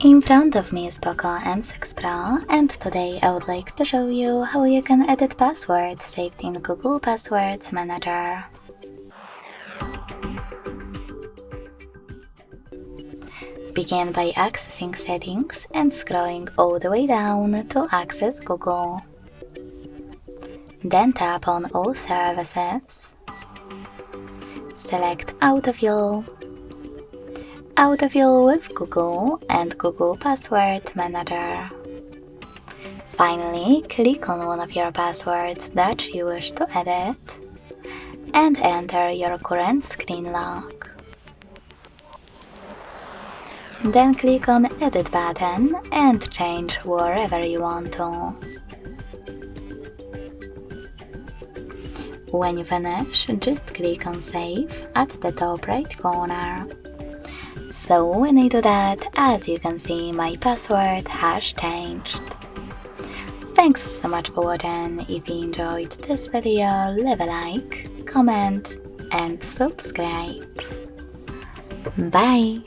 In front of me is POCO M6 Pro, and today I would like to show you how you can edit passwords saved in Google Passwords Manager. Begin by accessing Settings and scrolling all the way down to access Google. Then tap on All Services. Select Autofill. Autofill with Google and Google Password Manager. Finally, click on one of your passwords that you wish to edit and enter your current screen lock. Then click on Edit button and change wherever you want to. When you finish, just click on Save at the top right corner. So when I do that, as you can see, my password has changed. Thanks so much for watching. If you enjoyed this video, leave a like, comment and subscribe. Bye!